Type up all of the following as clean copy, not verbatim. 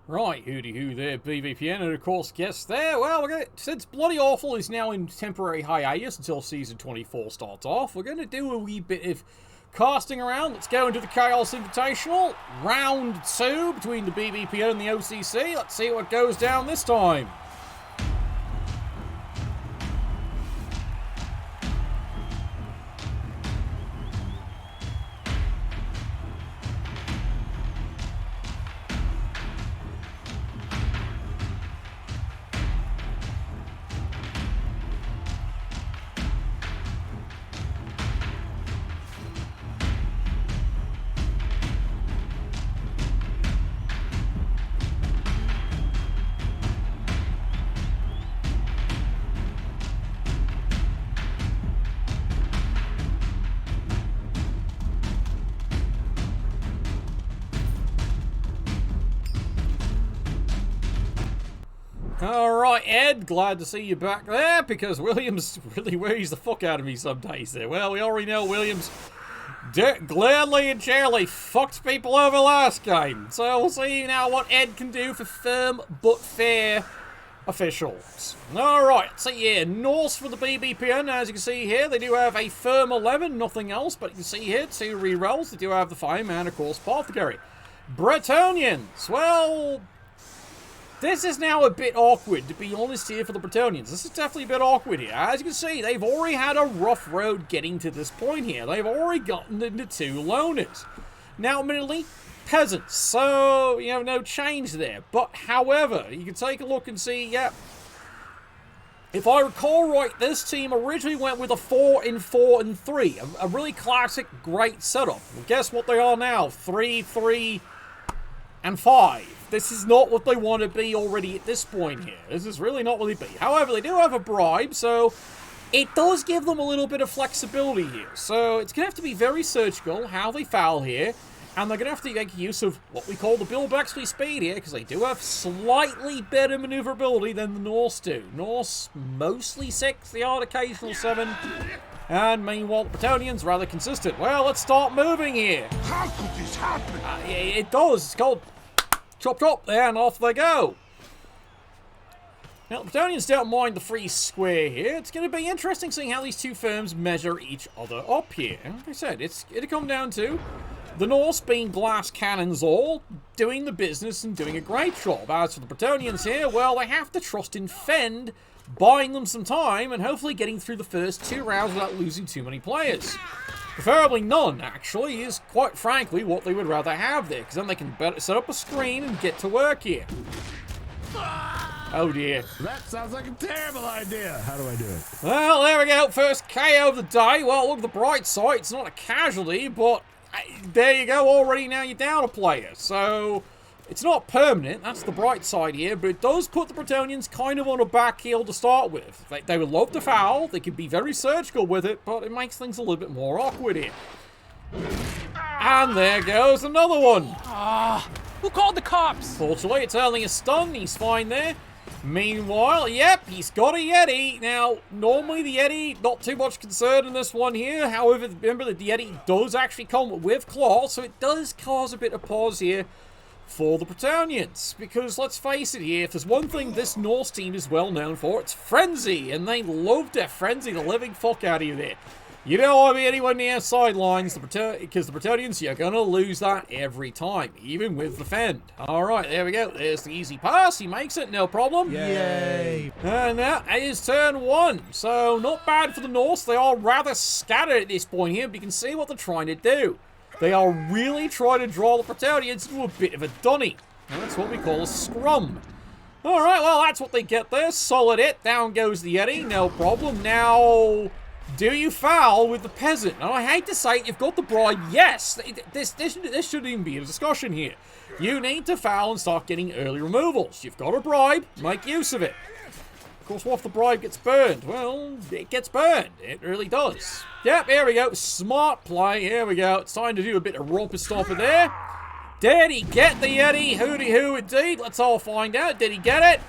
Right, hooty-hoo there, BBPN, and of course, guess there. Well, since Bloody Awful is now in temporary hiatus until Season 24 starts off, we're going to do a wee bit of casting around. Let's go into the Chaos Invitational, round 2 between the BBPN and the OCC. Let's see what goes down this time. Alright, Ed, glad to see you back there, because Williams really worries the fuck out of me some days there. Well, we already know Williams gladly and cheerily fucked people over last game. So we'll see now what Ed can do for firm but fair officials. Alright, let's see here. Norse for the BBPN, as you can see here, they do have a firm 11, nothing else, but you can see here, 2 rerolls. They do have the fireman, of course, Apothecary. Bretonians, well, this is now a bit awkward, to be honest here, for the Bretonians. This is definitely a bit awkward here. As you can see, they've already had a rough road getting to this point here. They've already gotten into 2 loners. Now, admittedly, peasants, so, you know, no change there. But, however, you can take a look and see, yep. If I recall right, this team originally went with a 4-4-3. A really classic, great setup. Well, guess what they are now? 3-3-5. This is not what they want to be already at this point here. This is really not what they be. However, they do have a bribe, so it does give them a little bit of flexibility here. So it's going to have to be very surgical how they foul here, and they're going to have to make use of what we call the Bill Bexley speed here, because they do have slightly better maneuverability than the Norse do. Norse mostly 6, the odd occasional 7. And meanwhile, the Bretonians rather consistent. Well, let's start moving here. How could this happen? It does. It's called chop chop there, and off they go. Now, the Bretonians don't mind the free square here. It's going to be interesting seeing how these 2 firms measure each other up here. Like I said, it'll come down to the Norse being glass cannons all, doing the business and doing a great job. As for the Bretonians here, well, they have to trust in Fend, buying them some time, and hopefully getting through the first 2 rounds without losing too many players. Preferably none, actually, is quite frankly what they would rather have there, because then they can better set up a screen and get to work here. Oh dear. That sounds like a terrible idea. How do I do it? Well, there we go. First KO of the day. Well, look at the bright side. It's not a casualty, but there you go. Already now you're down a player. So it's not permanent. That's the bright side here, but it does put the Bretonians kind of on a back heel to start with. They would love to foul. They can be very surgical with it, but it makes things a little bit more awkward here. And there goes another one. Who called the cops? Fortunately, it's only a stun. He's fine there. Meanwhile, yep, he's got a Yeti. Now, normally the Yeti, not too much concern in this one here. However, remember that the Yeti does actually come with claw, so it does cause a bit of pause here for the Bretonians. Because, let's face it here, if there's one thing this Norse team is well known for, it's frenzy. And they love to frenzy the living fuck out of you there. You don't want to be anywhere near sidelines, because the Bretonians, you're going to lose that every time, even with the Fend. Alright, there we go. There's the easy pass. He makes it, no problem. Yay! And that is turn 1. So, not bad for the Norse. They are rather scattered at this point here, but you can see what they're trying to do. They are really trying to draw the Bretonians into a bit of a dunny. And that's what we call a scrum. Alright, well, that's what they get there. Solid hit. Down goes the Yeti. No problem. Now, do you foul with the peasant? Now, I hate to say it, you've got the bribe. Yes, this shouldn't even be a discussion here. You need to foul and start getting early removals. You've got a bribe. Make use of it. Of course, what if the bribe gets burned? Well, it gets burned. It really does. Yep, here we go. Smart play. Here we go. It's time to do a bit of romper stopper there. Did he get the Yeti? Hooty hoo indeed. Let's all find out. Did he get it?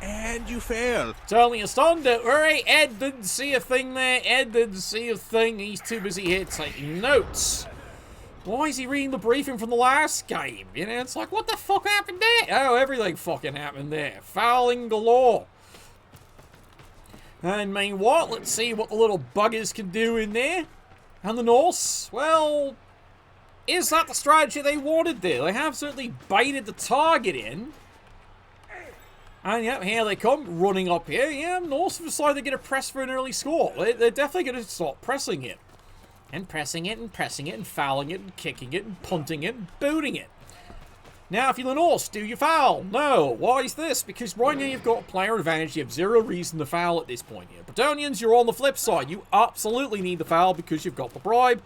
And you failed. It's only a stun, don't worry. Ed didn't see a thing there. Ed didn't see a thing. He's too busy here taking notes. Why is he reading the briefing from the last game? You know, it's like, what the fuck happened there? Oh, everything fucking happened there. Fouling galore. And meanwhile, let's see what the little buggers can do in there. And the Norse, well, is that the strategy they wanted there? They have certainly baited the target in. And yep, here they come, running up here. Yeah, Norse have decided they're going to press for an early score. They're definitely going to start pressing it. And pressing it, and pressing it, and fouling it, and kicking it, and punting it, and booting it. Now, if you're the Norse, do you foul? No. Why is this? Because right now you've got a player advantage. You have zero reason to foul at this point here. Bretonians, you're on the flip side. You absolutely need the foul because you've got the bribe.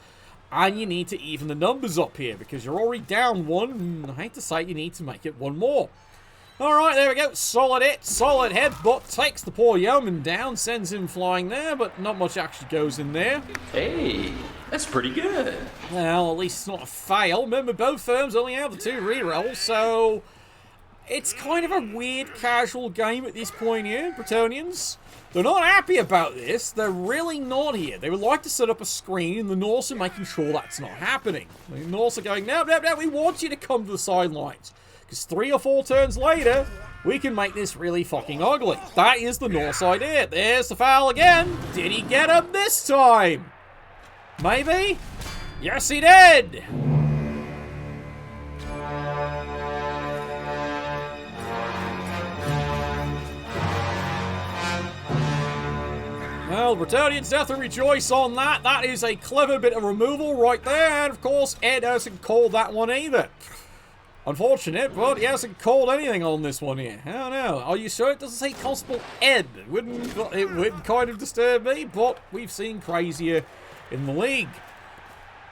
And you need to even the numbers up here because you're already down one. And I hate to say it, you need to make it one more. Alright, there we go. Solid hit, solid headbutt. Takes the poor yeoman down, sends him flying there, but not much actually goes in there. Hey, that's pretty good. Well, at least it's not a fail. Remember, both firms only have the 2 rerolls, so it's kind of a weird casual game at this point here, Bretonians. They're not happy about this. They're really not here. They would like to set up a screen, and the Norse are making sure that's not happening. The Norse are going, no, we want you to come to the sidelines. Because 3 or 4 turns later, we can make this really fucking ugly. That is the Norse idea. There's the foul again. Did he get him this time? Maybe? Yes, he did. Well, Bretonians definitely rejoice on that. That is a clever bit of removal right there. And, of course, Ed hasn't called that one either. Unfortunate, but he hasn't called anything on this one here. I don't know. Are you sure it doesn't say Constable Ed? It would kind of disturb me, but we've seen crazier in the league.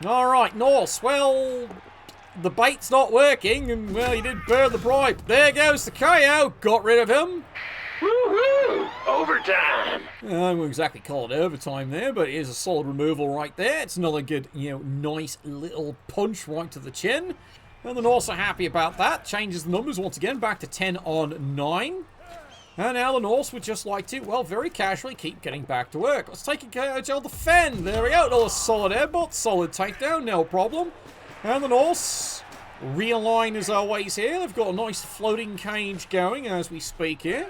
Alright, Norse. Well, the bait's not working, and, well, he did burn the bribe. There goes the KO. Got rid of him. Woohoo! Overtime! I wouldn't exactly call it overtime there, but it is a solid removal right there. It's another good, nice little punch right to the chin. And the Norse are happy about that. Changes the numbers once again back to 10 on 9. And now the Norse would just like to, well, very casually keep getting back to work. Let's take a KO defend. There we go. Another solid airbot. Solid takedown. No problem. And the Norse realign as always here. They've got a nice floating cage going as we speak here.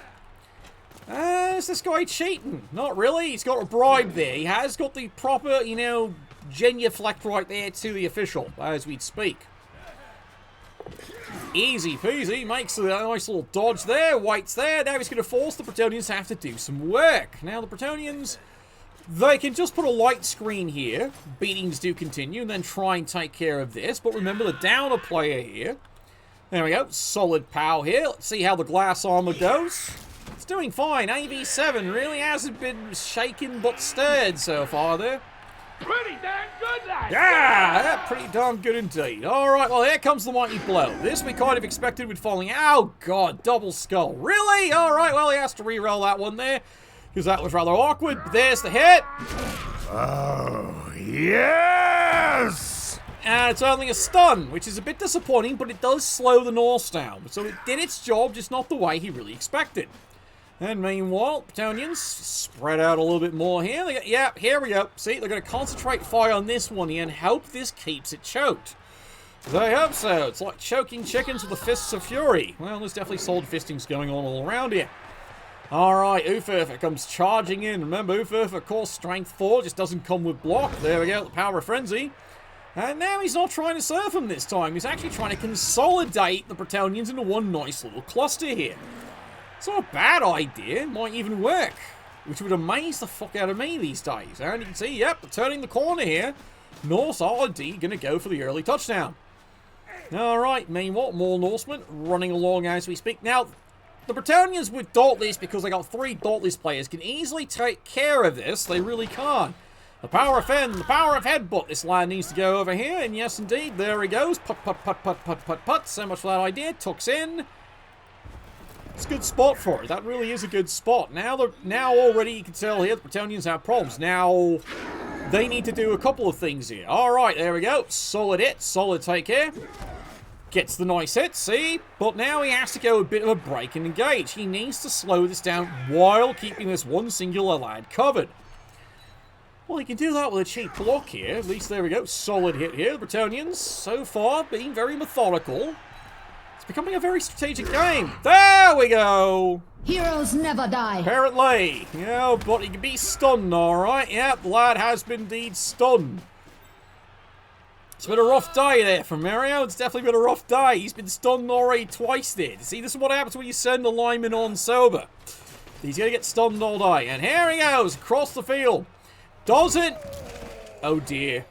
Is this guy cheating? Not really. He's got a bribe there. He has got the proper, genuflect right there to the official as we speak. Easy peasy, makes a nice little dodge there, waits there. Now he's going to force the Bretonians to have to do some work. Now the Bretonians, they can just put a light screen here. Beatings do continue and then try and take care of this. But remember the downer player here. There we go, solid pow here. Let's see how the glass armor goes. It's doing fine. AV7 really hasn't been shaken but stirred so far there. Pretty darn good, lad. Yeah, pretty darn good indeed. Alright, well, here comes the mighty blow. This we kind of expected with falling. Oh, God, double skull. Really? Alright, well, he has to re-roll that one there, because that was rather awkward. But there's the hit. Oh, yes! And it's only a stun, which is a bit disappointing, but it does slow the Norse down. So it did its job, just not the way he really expected. And meanwhile, Bretonians spread out a little bit more here. Yeah, here we go. See, they're going to concentrate fire on this one here and hope this keeps it choked. They hope so. It's like choking chickens with the fists of fury. Well, there's definitely solid fistings going on all around here. Alright, Ufurfa comes charging in. Remember, Ufurfa, of course, strength 4, just doesn't come with block. There we go, the power of frenzy. And now he's not trying to surf him this time. He's actually trying to consolidate the Bretonians into one nice little cluster here. It's not a bad idea. It might even work. Which would amaze the fuck out of me these days. And you can see, yep, turning the corner here. Norse are indeed going to go for the early touchdown. Alright, meanwhile, more Norsemen running along as we speak. Now, the Bretonians with Dauntless, because they got 3 Dauntless players, can easily take care of this. They really can. The power of Fend, the power of Headbutt. This line needs to go over here. And yes, indeed, there he goes. Put, put, put, put, put, put, put. So much for that idea. Tucks in. It's a good spot for it. That really is a good spot. Now already you can tell here the Bretonians have problems. Now they need to do a couple of things here. Alright, there we go. Solid hit. Solid take here. Gets the nice hit, see? But now he has to go a bit of a break and engage. He needs to slow this down while keeping this one singular lad covered. Well, he can do that with a cheap block here. At least, there we go. Solid hit here. The Bretonians, so far, being very methodical. It's becoming a very strategic game. There we go! Heroes never die. Apparently. Yeah, but he can be stunned, alright. Yep, the lad has been indeed stunned. It's been a rough day there for Mario. It's definitely been a rough day. He's been stunned already twice there. See, this is what happens when you send a lineman on sober. He's going to get stunned all day. And here he goes, across the field. Does it? Oh dear.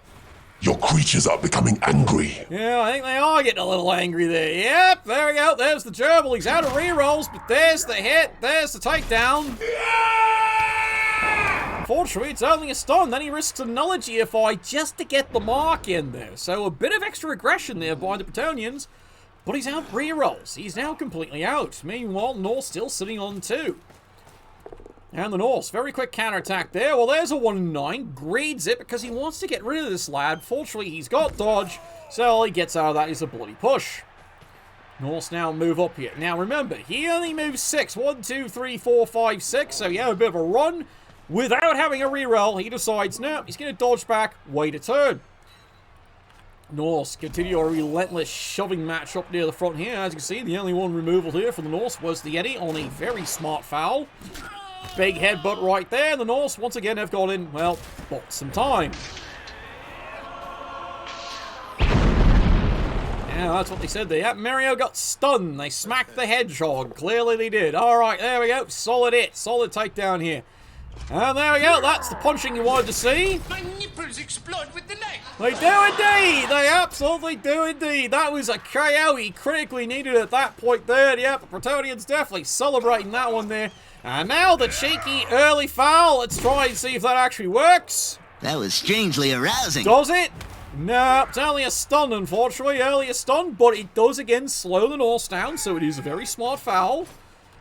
Your creatures are becoming angry. Yeah, I think they are getting a little angry there. Yep, there we go. There's the gerbil. He's out of rerolls, but there's the hit. There's the takedown. Fortunately, it's only a stun. Then he risks a null GFI just to get the mark in there. So a bit of extra aggression there by the Bretonians, but he's out rerolls. He's now completely out. Meanwhile, Norse still sitting on 2. And the Norse, very quick counterattack there. Well, there's a 1-9. Greeds it because he wants to get rid of this lad. Fortunately, he's got dodge, so all he gets out of that is a bloody push. Norse now move up here. Now, remember, he only moves 6. 1, 2, 3, 4, 5, 6. So, yeah, a bit of a run. Without having a reroll, he decides, no, he's going to dodge back, wait a turn. Norse continue a relentless shoving match up near the front here. As you can see, the only one removal here for the Norse was the Yeti on a very smart foul. Big headbutt right there. The Norse, once again, have got in, well, bought some time. Yeah, that's what they said there. Yeah, Mario got stunned. They smacked the hedgehog. Clearly they did. All right, there we go. Solid hit. Solid takedown here. And there we go. That's the punching you wanted to see. My nipples explode with delight. They do indeed. They absolutely do indeed. That was a KO he critically needed at that point there. Yep, the Bretonians definitely celebrating that one there. And now the cheeky early foul. Let's try and see if that actually works. That was strangely arousing. Does it? No, it's only a stun, unfortunately. Only a stun, but it does again slow the Norse down, so it is a very smart foul.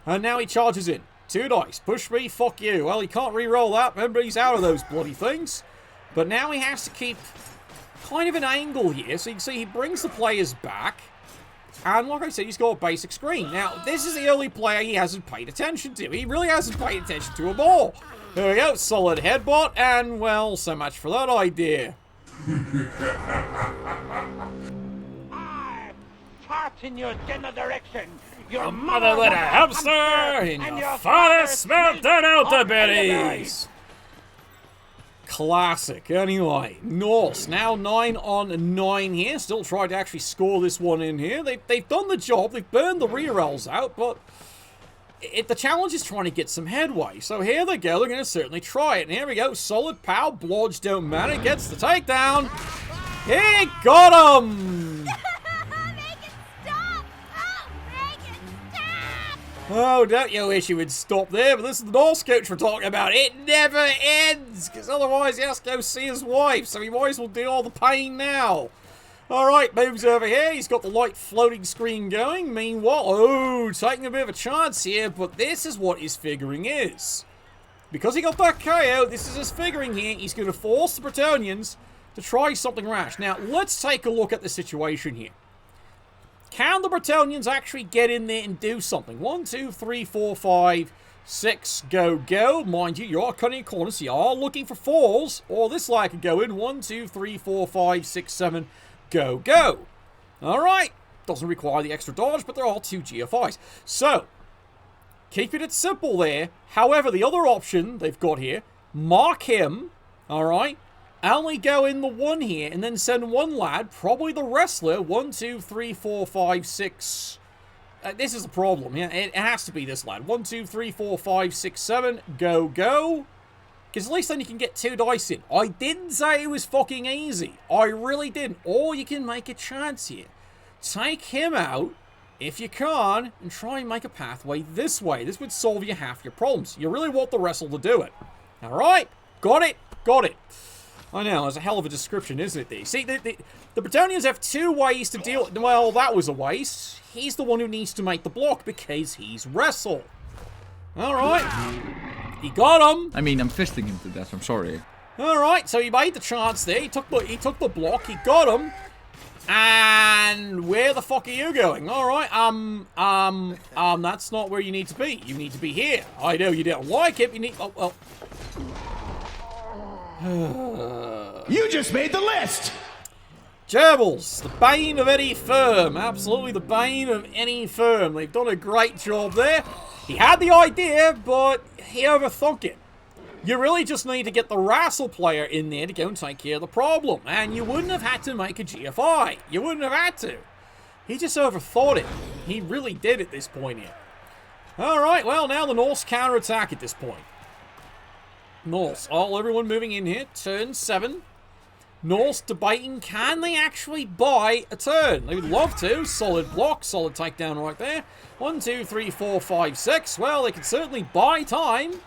And now he charges in. 2 dice. Push me, fuck you. Well, he can't re-roll that. Remember, he's out of those bloody things. But now he has to keep kind of an angle here. So you can see he brings the players back. And like I said, he's got a basic screen. Now, this is the only player he hasn't paid attention to. He really hasn't paid attention to them all. There we go. Solid headbutt. And, well, so much for that idea. I fart in your general direction. Your Mother lit a hamster, and your father smelled dirt out the berries. Classic. Anyway, Norse now 9 on 9 here. Still trying to actually score this one in here. They've done the job. They've burned the rerolls out, but the challenge is trying to get some headway. So here they go. They're going to certainly try it. And here we go. Solid pow. Blodge don't matter. Gets the takedown. He got him. Oh, don't you wish you would stop there? But this is the Norse coach we're talking about. It never ends, because otherwise he has to go see his wife, so he might as well do all the pain now. Alright, moves over here. He's got the light floating screen going. Meanwhile, oh, taking a bit of a chance here, but this is what his figuring is. Because he got that KO, this is his figuring here. He's going to force the Bretonians to try something rash. Now, let's take a look at the situation here. Can the Bretonians actually get in there and do something? 1, 2, 3, 4, 5, 6, go, go. Mind you, you are cutting a corner, so you are looking for 4s. Or this lad could go in. 1, 2, 3, 4, 5, 6, 7, go, go. Alright. Doesn't require the extra dodge, but there are 2 GFIs. So, keeping it simple there. However, the other option they've got here, mark him. Alright. Only go in the 1 here, and then send 1 lad, probably the wrestler. 1, 2, 3, 4, 5, 6. This is a problem. Yeah, it has to be this lad. 1, 2, 3, 4, 5, 6, 7. Go, go. Because at least then you can get 2 dice in. I didn't say it was fucking easy. I really didn't. Or you can make a chance here. Take him out, if you can, and try and make a pathway this way. This would solve you half your problems. You really want the wrestle to do it. Alright? Got it? Got it. I know, it's a hell of a description, isn't it? See, the Bretonians have 2 ways to deal... Well, that was a waste. He's the one who needs to make the block because he's wrestle. Alright. He got him. I mean, I'm fisting him to death, I'm sorry. Alright, so he made the chance there. He took the block. He got him. And where the fuck are you going? Alright, that's not where you need to be. You need to be here. I know you don't like it. You need... Oh, well... You just made the list! Gerbils, the bane of any firm. Absolutely the bane of any firm. They've done a great job there. He had the idea, but he overthunk it. You really just need to get the wrestle player in there to go and take care of the problem. And you wouldn't have had to make a GFI. You wouldn't have had to. He just overthought it. He really did at this point here. Alright, well, now the Norse counterattack at this point. Norse, everyone moving in here. Turn 7. Norse debating, can they actually buy a turn? They would love to. Solid block, solid takedown right there. 1, 2, 3, 4, 5, 6. Well, they can certainly buy time.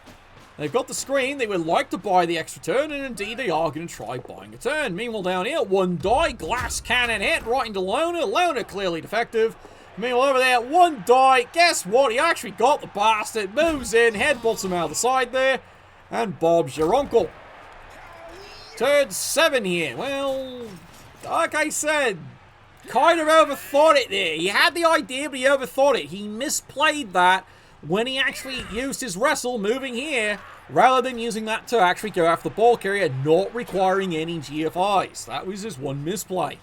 They've got the screen. They would like to buy the extra turn, and indeed they are going to try buying a turn. Meanwhile, down here, one die, glass cannon hit right into Loner. Loner clearly defective. Meanwhile, over there, one die. Guess what? He actually got the bastard. Moves in, headbutts him out the side there, and Bob's your uncle. Turn 7 here. Well, like I said, kind of overthought it there. He had the idea, but he overthought it. He misplayed that when he actually used his wrestle moving here, rather than using that to actually go after the ball carrier, not requiring any GFIs. That was his one misplay.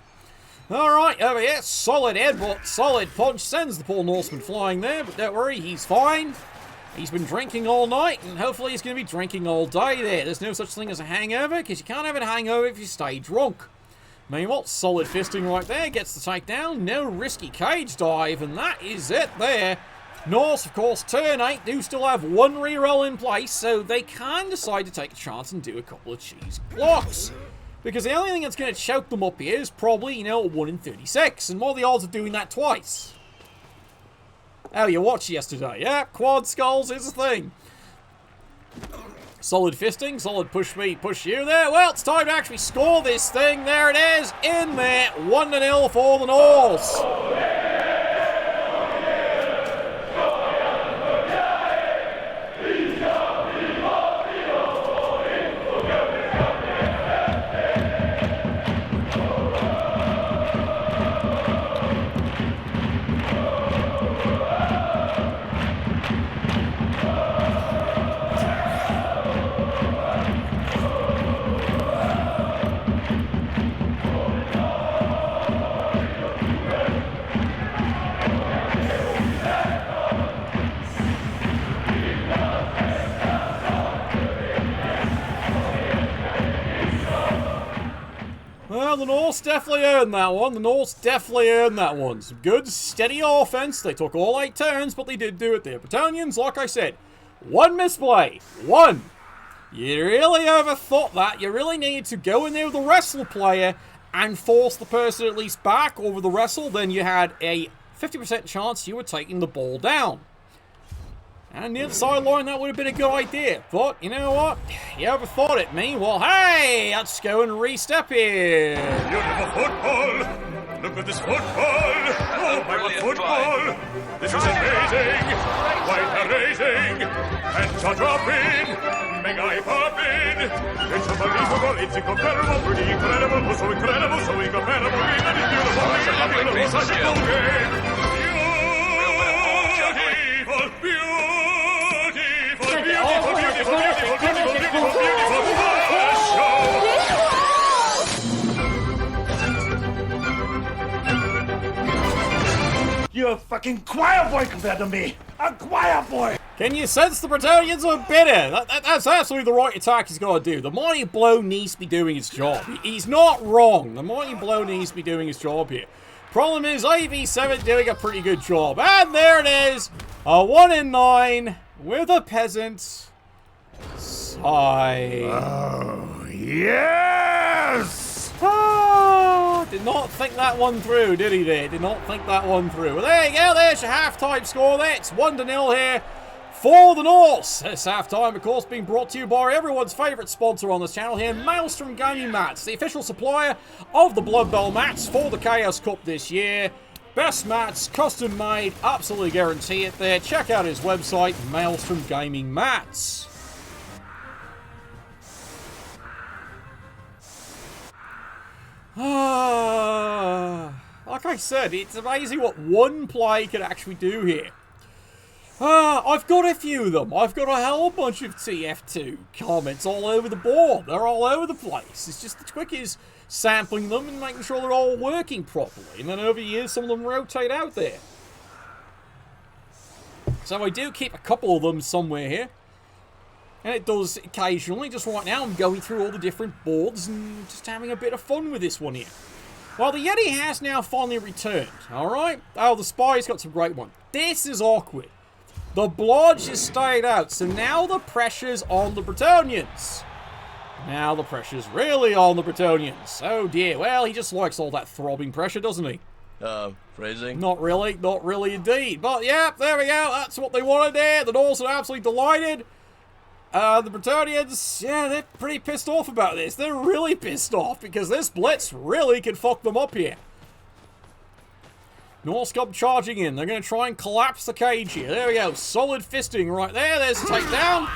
Alright, over here, solid headbutt, solid punch, sends the poor Norseman flying there, but don't worry, he's fine. He's been drinking all night, and hopefully he's going to be drinking all day there. There's no such thing as a hangover, because you can't have a hangover if you stay drunk. Meanwhile, solid fisting right there, gets the takedown, no risky cage dive, and that is it there. Norse, of course, turn 8, do still have one reroll in place, so they can decide to take a chance and do a couple of cheese blocks. Because the only thing that's going to choke them up here is probably, a 1 in 36, and what are the odds of doing that twice? Oh, you watched yesterday. Yeah, quad skulls is a thing. Solid fisting, solid push me, push you there. Well, it's time to actually score this thing. There it is, in there, 1-0 for the Norse. Well, the Norse definitely earned that one. The Norse definitely earned that one. Some good, steady offense. They took all 8 turns, but they did do it there. Bretonnians, like I said, one misplay. One. You really overthought that. You really needed to go in there with the wrestle player and force the person at least back over the wrestle. Then you had a 50% chance you were taking the ball down. And near the sideline, that would have been a good idea. But, you know what? You overthought it, me. Well, hey, let's go and re-step here. Beautiful football! Look at this football! Oh my, what football! This is amazing! Quite amazing! And jaw-dropping! Mega popping! It's unbelievable! It's incomparable! Pretty incredible! So incredible! So incomparable! And it's beautiful! Beautiful! Such a cool game! Beautiful! Beautiful! You're a fucking choir boy compared to me! A choir boy! Can you sense the Bretonnians are bitter? That's absolutely the right attack he's got to do. The Mighty Blow needs to be doing his job. He's not wrong. The Mighty Blow needs to be doing his job here. Problem is, AV7 doing a pretty good job. And there it is! A 1 in 9 with a peasant. Sigh. Oh, yes! Oh, did not think that one through, did he there? Did not think that one through. Well, there you go. There's your halftime score there. It's 1-0 here for the Norse. This halftime, of course, being brought to you by everyone's favourite sponsor on this channel here, Maelstrom Gaming Mats, the official supplier of the Blood Bowl mats for the Chaos Cup this year. Best mats, custom made, absolutely guarantee it there. Check out his website, Maelstrom Gaming Mats. Like I said, it's amazing what one play could actually do here. I've got a few of them. I've got a whole bunch of TF2 comments all over the board. They're all over the place. It's just the trick is sampling them and making sure they're all working properly. And then over years, some of them rotate out there. So I do keep a couple of them somewhere here. And it does occasionally. Just right now, I'm going through all the different boards and just having a bit of fun with this one here. Well, the Yeti has now finally returned. Alright? Oh, the Spy's got some great ones. This is awkward. The Blodge has stayed out, so now the pressure's on the Bretonnians. Now the pressure's really on the Bretonnians. Oh dear, well, he just likes all that throbbing pressure, doesn't he? Phrasing? Not really indeed. But yeah, there we go, that's what they wanted there. The Norse are absolutely delighted. The Bretonnians, yeah, they're pretty pissed off about this. They're really pissed off, because this Blitz really can fuck them up here. Norse come charging in. They're going to try and collapse the cage here. There we go. Solid fisting right there. There's a takedown.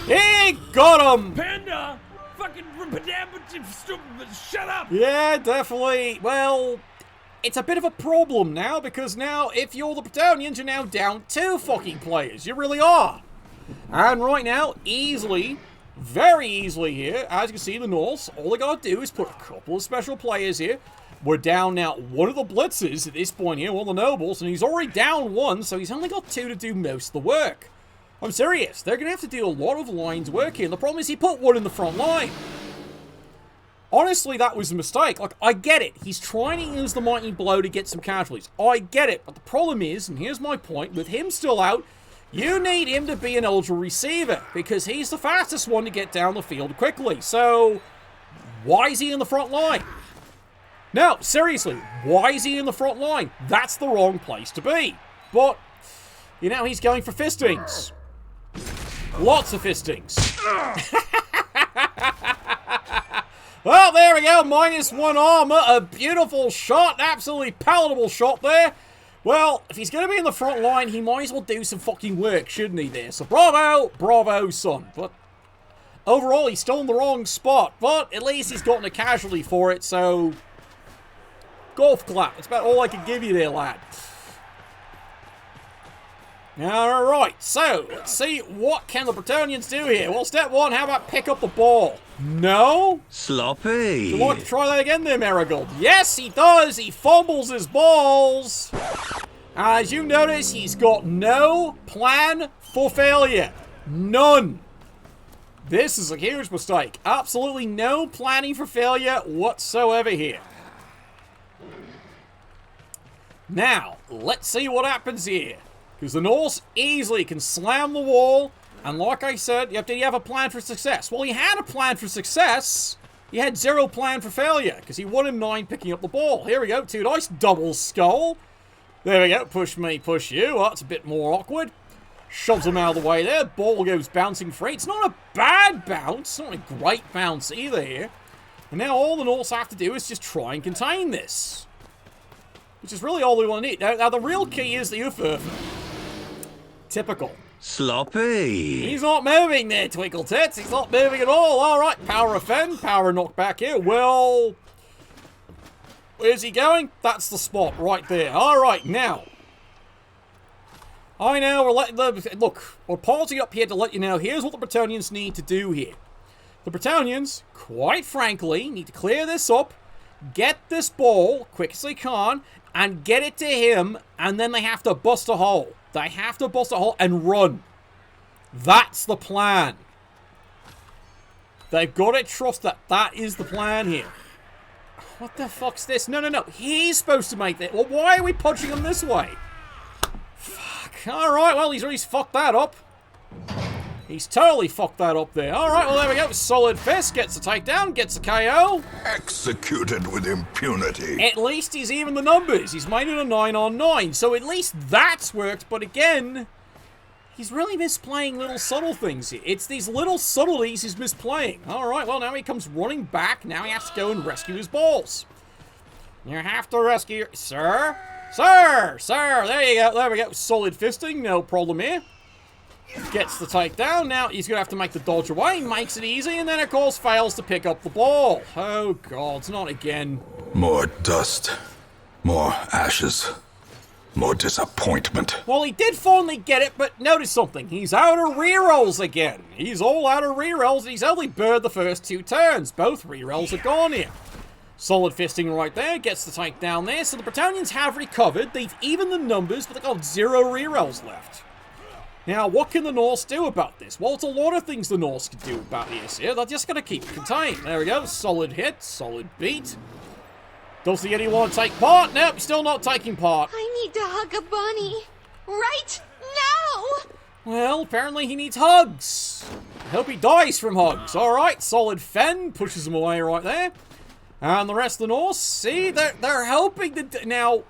He got him. Panda! Fucking shut up! Yeah, definitely. Well, it's a bit of a problem now, because now if you're the Bretonnians, you're now down 2 fucking players. You really are. And right now, easily, very easily here, as you can see, the Norse, all they got to do is put a couple of special players here. We're down now one of the blitzes at this point here, one of the nobles, and he's already down 1, so he's only got 2 to do most of the work. I'm serious. They're going to have to do a lot of lines work here. The problem is he put 1 in the front line. Honestly, that was a mistake. Like, I get it. He's trying to use the mighty blow to get some casualties. I get it. But the problem is, and here's my point, with him still out, you need him to be an ultra receiver, because he's the fastest one to get down the field quickly. So, why is he in the front line? No, seriously, why is he in the front line? That's the wrong place to be. But, you know, he's going for fistings. Lots of fistings. Well, there we go. -1 armor. A beautiful shot. Absolutely palatable shot there. Well, if he's going to be in the front line, he might as well do some fucking work, shouldn't he there? So bravo, bravo, son. But overall, he's still in the wrong spot. But at least he's gotten a casualty for it, so golf clap. That's about all I can give you there, lad. Alright, so let's see what can the Bretonnians do here. Well, step 1, how about pick up the ball? No? Sloppy. Would you like to try that again there, Marigold? Yes, he does. He fumbles his balls. As you notice, he's got no plan for failure. None. This is a huge mistake. Absolutely no planning for failure whatsoever here. Now, let's see what happens here. Because the Norse easily can slam the wall. And like I said, did he have a plan for success? Well, he had a plan for success. He had 0 plan for failure. Because he won in 9 picking up the ball. Here we go. 2 dice. Double skull. There we go. Push me, push you. Oh, that's a bit more awkward. Shoves him out of the way there. Ball goes bouncing free. It's not a bad bounce. Not a great bounce either here. And now all the Norse have to do is just try and contain this. Which is really all we want to need. Now the real key is the Ufurfer. Typical. Sloppy. He's not moving there, Twinkle Tits. He's not moving at all. Alright, power offend, power knock back here. Well, where's he going? That's the spot right there. Alright, now. I know we're letting them... Look, we're pausing up here to let you know. Here's what the Bretonnians need to do here. The Bretonnians, quite frankly, need to clear this up, get this ball, quick as they can, and get it to him, and then they have to bust a hole. They have to bust a hole and run. That's the plan. They've got to trust that that is the plan here. What the fuck's this? No. He's supposed to make that. Well, why are we punching him this way? Fuck. Alright, well, he's really fucked that up. He's totally fucked that up there. Alright, well, there we go. Solid fist. Gets the takedown. Gets the KO. Executed with impunity. At least he's even the numbers. He's made it a 9-on-9. So at least that's worked. But again, he's really misplaying little subtle things here. It's these little subtleties he's misplaying. Alright, well, now he comes running back. Now he has to go and rescue his balls. You have to rescue... Sir? Sir! There you go. There we go. Solid fisting. No problem here. Gets the takedown. Now he's going to have to make the dodge away. Makes it easy. And then, of course, fails to pick up the ball. Oh, God. Not again. More dust. More ashes. More disappointment. Well, he did finally get it, but notice something. He's out of rerolls again. He's all out of rerolls, and he's only burned the first 2 turns. Both rerolls are gone here. Solid fisting right there, gets the tank down there. So the Bretonnians have recovered. They've evened the numbers, but they've got 0 rerolls left. Now, what can the Norse do about this? Well, it's a lot of things the Norse can do about this here. They're just going to keep it contained. There we go. Solid hit, solid beat. Don't see anyone take part. Nope, still not taking part. I need to hug a bunny. Right now! Well, apparently he needs hugs. I hope he dies from hugs. Alright, solid fen. Pushes him away right there. And the rest of the Norse, see, they're helping the... Now,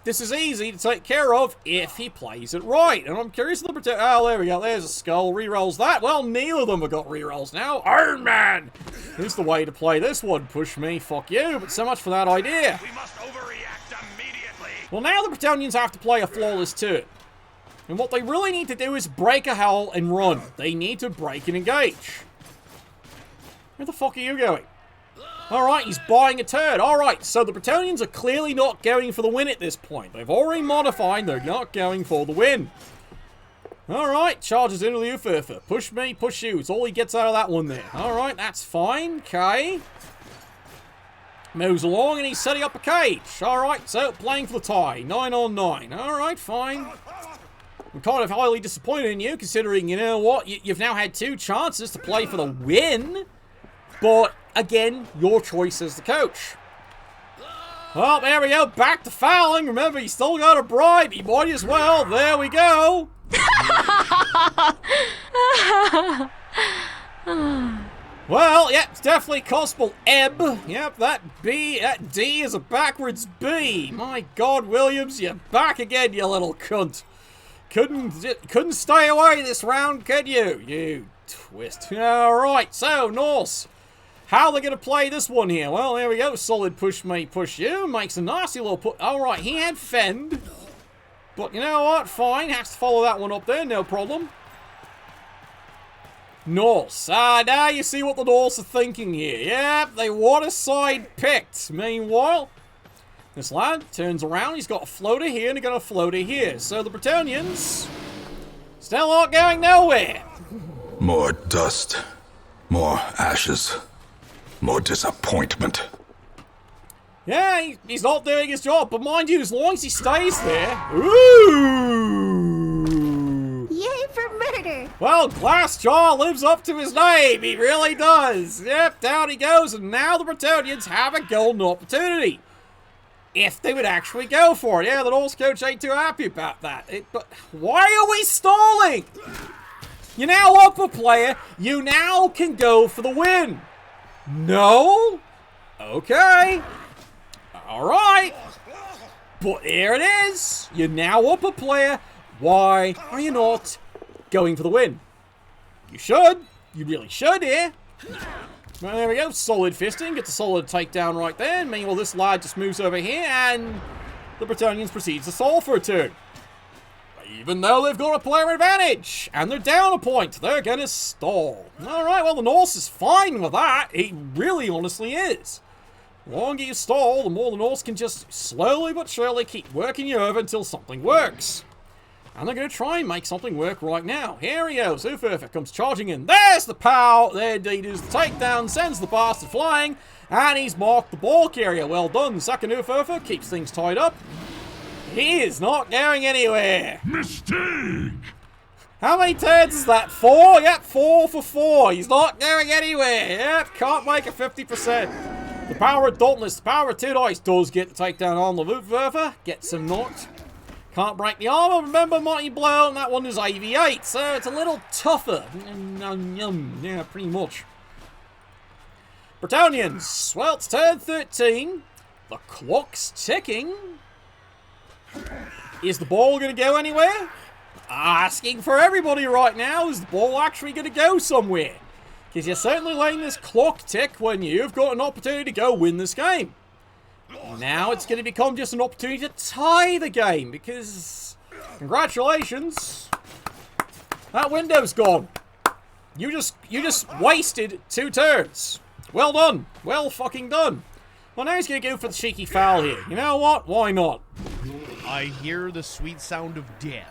this is easy to take care of if he plays it right. And I'm curious of the... Oh, there we go. There's a skull. Rerolls that. Well, neither of them have got rerolls now. Iron Man! Here's the way to play this one. Push me, fuck you. But so much for that idea. We must overreact immediately. Well, now the Bretonnians have to play a flawless turn. And what they really need to do is break a hull and run. They need to break and engage. Where the fuck are you going? Alright, he's buying a turn. Alright, so the Bretonnians are clearly not going for the win at this point. They've already modified, they're not going for the win. Alright, charges into the Ufurfa. Push me, push you. It's all he gets out of that one there. Alright, that's fine. Okay. Moves along and he's setting up a cage. Alright, so playing for the tie. 9 on 9. Alright, fine. I'm kind of highly disappointed in you, considering, you know what, you've now had 2 chances to play for the win. But, again, your choice as the coach. Well, there we go. Back to fouling. Remember, he's still got a bribe. He might as well. There we go. Well, yeah, it's definitely Gospel Ebb. Yep, that D is a backwards B. My God, Williams, you're back again, you little cunt. Couldn't stay away this round, could you? You twist. Alright, so, Norse. How are they going to play this one here? Well, there we go. Solid push me, push you. Makes a nasty little put. Alright, he had fend. But you know what? Fine. Has to follow that one up there. No problem. Norse. Now you see what the Norse are thinking here. Yep, they want a side picked. Meanwhile, this lad turns around. He's got a floater here and he's got a floater here. So the Bretonnians still aren't going nowhere. More dust. More ashes. More disappointment. Yeah, he's not doing his job, but mind you, as long as he stays there... Ooh! Yay for murder! Well, Glassjaw lives up to his name, he really does. Yep, down he goes, and now the Bretonnians have a golden opportunity. If they would actually go for it. Yeah, the Norse coach ain't too happy about that. But why are we stalling? You're now up a player, you now can go for the win. No? Okay. Alright. But here it is. You're now up a player. Why are you not going for the win? You should. You really should here. Well, there we go. Solid fisting. Gets a solid takedown right there. Meanwhile, this lad just moves over here and the Bretonnians proceeds to stall for a turn. Even though they've got a player advantage, and they're down a point, they're gonna stall. Alright, well, the Norse is fine with that. He really honestly is. The longer you stall, the more the Norse can just slowly but surely keep working you over until something works. And they're gonna try and make something work right now. Here he goes. Ufurfa comes charging in. There's the pow. There indeed is the takedown. Sends the bastard flying. And he's marked the ball carrier. Well done. Second Ufurfa keeps things tied up. He is not going anywhere. Mistake! How many turns is that? 4? Yep, 4 for 4. He's not going anywhere. Yep, can't make a 50%. The power of Dauntless, the power of 2 dice does get the takedown on the Ufurfa. Gets him knocked. Can't break the armor. Remember, Mighty Blow, and that one is AV8, so it's a little tougher. Yeah, pretty much. Bretonnians. Well, it's turn 13. The clock's ticking. Is the ball going to go anywhere? Asking for everybody right now. Is the ball actually going to go somewhere? Because you're certainly letting this clock tick when you've got an opportunity to go win this game. Now it's going to become just an opportunity to tie the game. Because, congratulations, that window's gone. You just wasted 2 turns. Well done. Well fucking done. Well, now he's going to go for the cheeky foul here. You know what? Why not? I hear the sweet sound of death.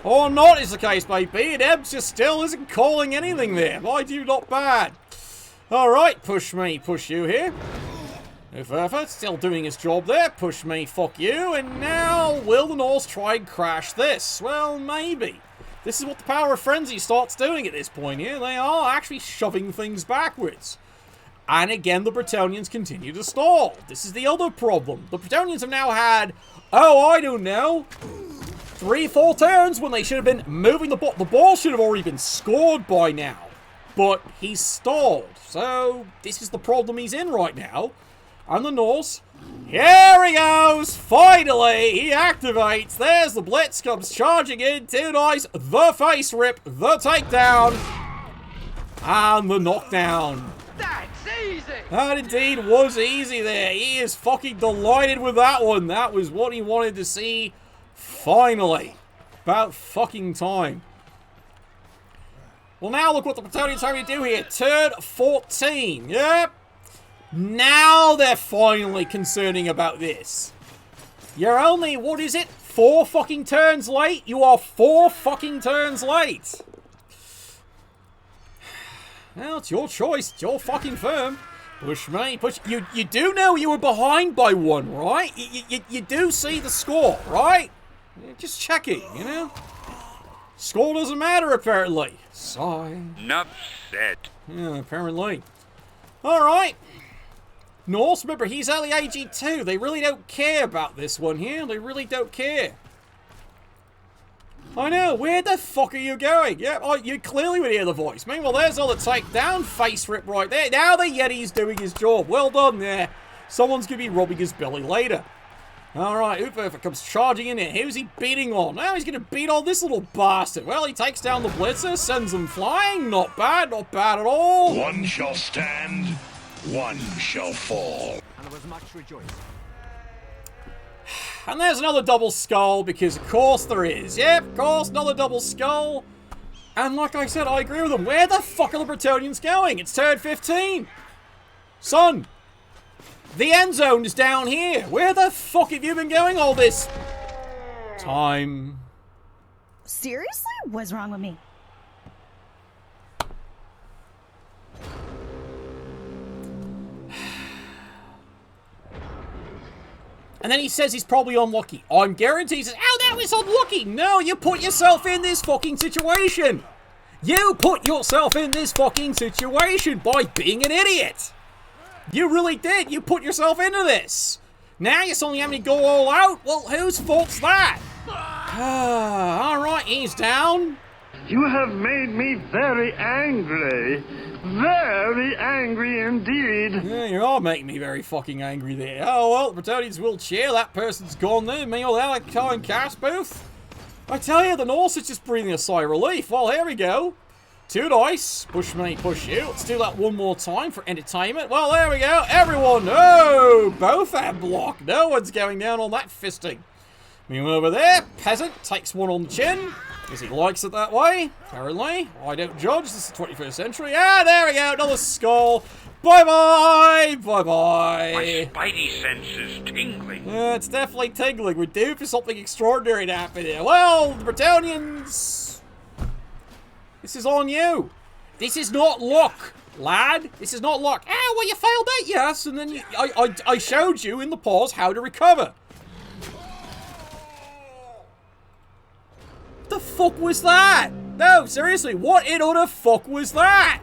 Or not is the case, baby. And Ebbs just still isn't calling anything there. Mind you, not bad. Alright, push me, push you here. Uferfa still doing his job there. Push me, fuck you. And now, will the Norse try and crash this? Well, maybe. This is what the power of frenzy starts doing at this point here. They are actually shoving things backwards. And again, the Bretonnians continue to stall. This is the other problem. The Bretonnians have now had, oh, I don't know, 3-4 turns when they should have been moving the ball. The ball should have already been scored by now. But he's stalled. So, this is the problem he's in right now. And the Norse, here he goes! Finally, he activates. There's the Blitz, comes charging in. 2 dice, the face rip, the takedown, and the knockdown. That's easy! That indeed was easy there. He is fucking delighted with that one. That was what he wanted to see. Finally. About fucking time. Well, now look what the Bretonnians are trying to do here. Turn 14. Yep. Now they're finally concerning about this. You're only, what is it? 4 fucking turns late? You are 4 fucking turns late. Well, it's your choice. It's your fucking firm. Push me, push. You do know you were behind by 1, right? You do see the score, right? Just checking, you know? Score doesn't matter, apparently. Sigh. Enough said. Yeah, apparently. Alright. Norse, remember, he's only AG2. They really don't care about this one here. They really don't care. I know. Where the fuck are you going? Yeah, oh, you clearly would hear the voice. Meanwhile, there's all the takedown face rip right there. Now the Yeti's doing his job. Well done there. Someone's going to be rubbing his belly later. Alright, Uferfa comes charging in here. Who's he beating on? Now he's going to beat on this little bastard. Well, he takes down the Blitzer, sends him flying. Not bad at all. One shall stand, one shall fall. And there was much rejoicing. And there's another double skull, because of course there is. Yep, of course, another double skull. And like I said, I agree with them. Where the fuck are the Bretonnians going? It's turn 15. Son, the end zone is down here. Where the fuck have you been going all this time? Seriously? What's wrong with me? And then he says he's probably unlucky. I'm guaranteed he says, oh, that was unlucky. No, you put yourself in this fucking situation. You put yourself in this fucking situation by being an idiot. You really did. You put yourself into this. Now you're suddenly having to go all out? Well, whose fault's that? Alright, he's down. You have made me very angry. Very angry indeed. Yeah, you are making me very fucking angry there. Oh, well, the Bretonnians will cheer. That person's gone there. Meanwhile, they're like Cohen Cast booth. I tell you, the Norse is just breathing a sigh of relief. Well, here we go. 2 dice. Push me, push you. Let's do that one more time for entertainment. Well, there we go. Everyone. Oh, both have block. No one's going down on that fisting. Meanwhile, over there, peasant takes one on the chin. Because he likes it that way, apparently. I don't judge, this is the 21st century. Ah, there we go, another skull. Bye-bye, bye-bye. My spidey sense is tingling. Yeah, it's definitely tingling. We're due for something extraordinary to happen here. Well, the Bretonnians, this is on you. This is not luck, lad. This is not luck. Ah, well, you failed that, yes. And then I showed you in the pause how to recover. What the fuck was that? No, seriously, what in utter fuck was that?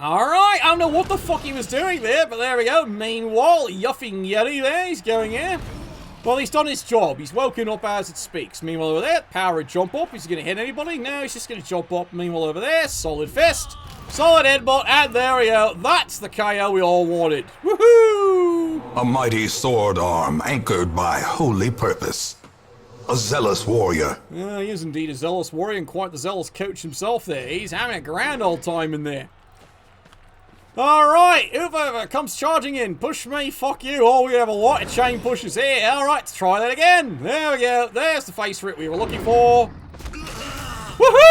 Alright, I don't know what the fuck he was doing there, but there we go. Meanwhile, yuffing Yeti there, he's going in. Well, he's done his job. He's woken up as it speaks. Meanwhile, over there, power jump up. Is he going to hit anybody? No, he's just going to jump up. Meanwhile, over there, solid fist. Solid headbutt, and there we go. That's the KO we all wanted. Woohoo! A mighty sword arm anchored by holy purpose. A zealous warrior. Yeah, he is indeed a zealous warrior and quite the zealous coach himself there. He's having a grand old time in there. Alright, Uferfa comes charging in. Push me, fuck you. Oh, we have a lot of chain pushes here. Alright, let's try that again. There we go. There's the face rip we were looking for. Woohoo!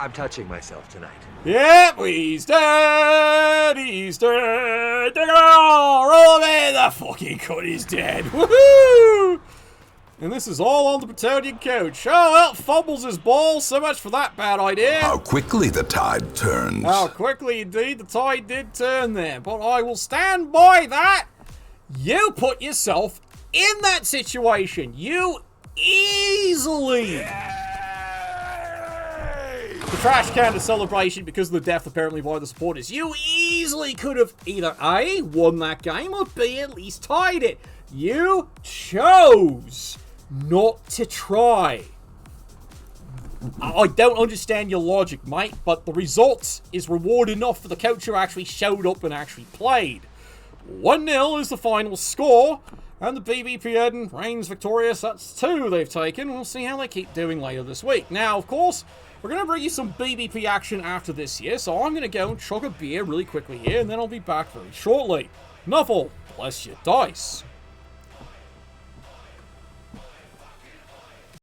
I'm touching myself tonight. Yep, he's dead. He's dead. Roll him in. The fucking cut is dead. Woohoo! And this is all on the Bretonian coach. Oh, well, fumbles his ball. So much for that bad idea. How quickly the tide turns. How quickly, indeed, the tide did turn there. But I will stand by that. You put yourself in that situation. You easily... The trash can of celebration because of the death apparently by the supporters. You easily could have either A, won that game, or B, at least tied it. You chose not to try. I don't understand your logic, mate, but the results is reward enough for the coach who actually showed up and actually played. 1-0 is the final score, and the BBPN reigns victorious. That's 2 they've taken. We'll see how they keep doing later this week. Now, of course, we're going to bring you some BBP action after this here, so I'm going to go and chug a beer really quickly here, and then I'll be back very shortly. Nuffle, bless your dice.